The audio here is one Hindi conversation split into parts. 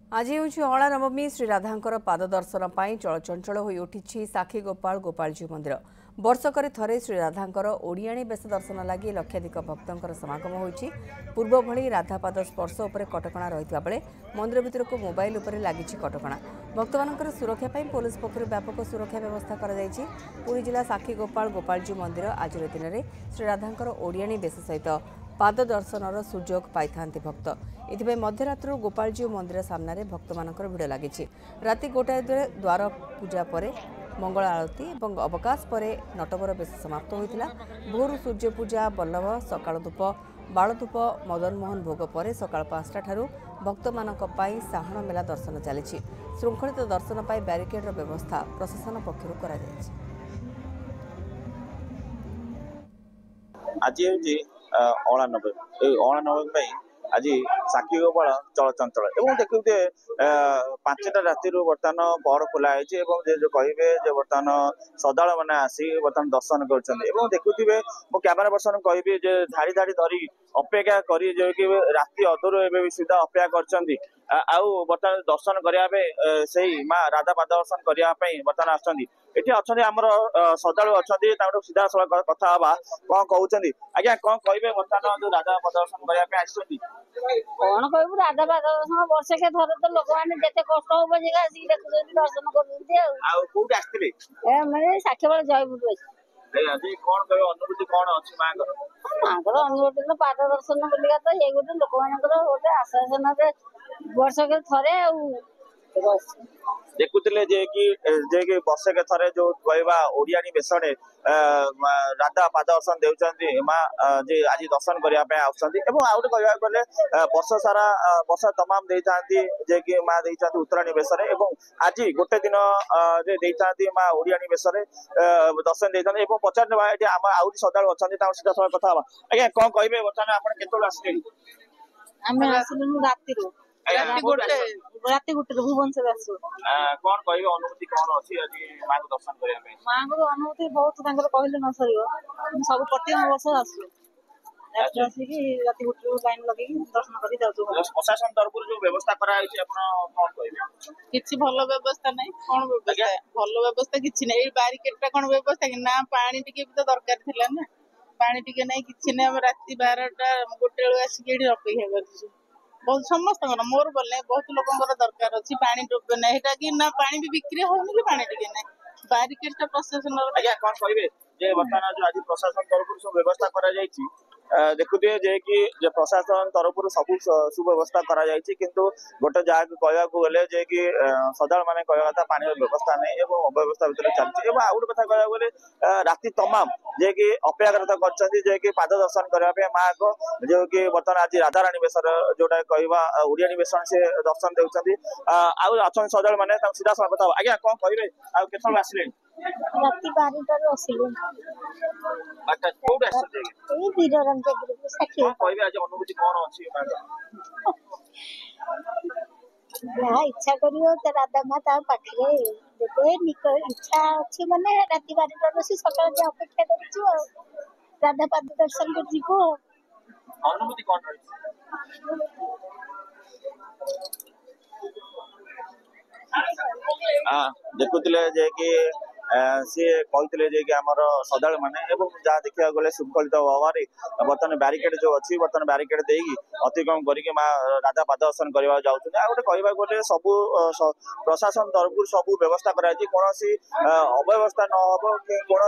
आज हूँ अला नवमी श्री राधांकर पाद दर्शन पर चलचंचल हो उठी साक्षी गोपाल गोपालजी मंदिर। वर्षक थे श्री राधांकर ओडियाणी बेश दर्शन लगी लक्षाधिक भक्तर समागम होती। पूर्व भली राधापाद स्पर्श उपर कटकणा रही बेले मंदिर भितर को मोबाइल उपर लगी कटकणा। भक्त मान सुरक्षा पर पुलिस पक्ष व्यापक सुरक्षा व्यवस्था पुरी जिला साक्षी गोपाल गोपालजी मंदिर आज दिन में श्री राधांकर ओडियाणी बेश सहित पाद दर्शनर सुजोग पाई भक्त। इथिपाई मध्यरात्र गोपालजी मंदिर सामने भक्त मानकर भिड़ लगी। राति गोटाए द्वार पूजा पर मंगल आरती और अवकाश पर नटवर बेश समाप्त होता। भोर सूर्य पूजा बल्लभ सकाल धूप बालधूप मदन मोहन भोग पर सकाल 5टा ठारू भक्त मानक पाई साहण मेला दर्शन चली। श्रृंखलित दर्शन पर ब्यारिकेड्र व्यवस्था प्रशासन पक्षर करा आज अला नवमी आज साक्षी गोपाल चलचंचल एवं देखुए 5टा राति बर्तमान पहर खोला कहे बर्तमान श्रद्धा मैंने आसी बर्तमान दर्शन कर देखुए मो कैमरा पर्सन कहि धाड़ी धाड़ी धरी अपेक्षा करी राति अधूर एवं सुधा अपेक्षा कर बर्तमान दर्शन करने से माँ राधा पाद दर्शन करने बर्तमान आसर आमर श्रद्धा अच्छा सीधा सड़क कथा हवा कौन कहते आज्ञा कौन कहे बर्तमान जो राधा पाद दर्शन करने कौन कहू राधा पाद दर्शन वर्ष के थर तो लोक मैंने जिते कष्ट हो देखुं दर्शन कर साक्षी बल जयपुर कौन कह अनुभूति कौन अच्छी माँ अनुभूति तो पाद दर्शन बोलिका तो ये गोटे लोक मान गोटे आश्वासन वर्ष के थे देखुले वर्षके थे जो कहवा ओडियाणी बेश राधा पाद दर्शन देउछंती माँ जे आज दर्शन करने आउट कह गले वर्ष सारा वर्ष तमाम जे कि माँ देती उत्तराणी बेश आज गोटे दिन देती माँ ओडियाणी बेश दर्शन देते पचार आम आउट श्रद्धा अच्छा सीधा सड़क कथा आज्ञा कौन कहे बर्तमान आप केत राति गोटे भुवनेश्वर आसू कौन कह अनुभूति कौन अच्छी आज माँ को दर्शन करने माँ को अनुभूति बहुत कहले न सर सब प्रति वर्ष आसू राति गोटे लाइन लगे दर्शन कर प्रशासन तरफ जो व्यवस्था किसी भल व्यवस्था नहीं कौन व्यवस्था भल व्यवस्था किसी नहीं बारिकेड टा कौन व्यवस्था कि ना पानी टिके भी तो दरकार थिला ना पानी टिके नहीं किसी नहीं राति 12टा गोटे आसिक अपेक्षा कर बहुत समस्त मोर बोल बहुत लोक दरकार अच्छी पानी टोपे ना कि ना पानी भी बिक्री होनी कि पानी टिके ना बारिकेड प्रशासन कौन कहे बर्तमान जो आज प्रशासन तरफ सब व्यवस्था करा देखुए कि प्रशासन तरफ सब सुव्यवस्था किंतु गोटे जगह कहवाक गले कि श्रद्धा मैंने कहवा कथा पानी व्यवस्था नहीं अव्यवस्था भर चलती आउ गोटे कथा कहवाक गले राति तमाम जे कि अपेक्षा कर पाद दर्शन करने माँ को जो कि बर्तमान आज राधाराणी बेश जोटा कहवा ओडियाणी बेश से दर्शन देती अच्छा श्रद्धा मैंने सीधा सड़क कथा आज्ञा कौन कहे आते राति 12टारू आसिलु अनुभूति कौन अच्छी इच्छा कर राधा माँ पाखे इच्छा अच्छी मैंने राति 12टारू सकाल अपेक्षा कर राधा पाद दर्शन कर अनुभूति कौन देखुले कि सी कहते कि आमर श्रद्धा मैंने जहाँ देखा गले श्रृंखलित भाव में बर्तमान ब्यारिकेड जो अच्छी बर्तमान ब्यारिकेड देकी अतिक्रम करके माँ राधा पाद दर्शन करने जाऊँ आ गए कहवाक गले सब प्रशासन तरफ सब व्यवस्था कौन अव्यवस्था न हो कि कौन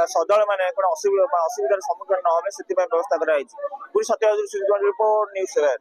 श्रद्धा मैंने कौन असुविधार सम्मुखीन न हो से व्यवस्था कर सत्य रिपोर्ट न्यूज 7।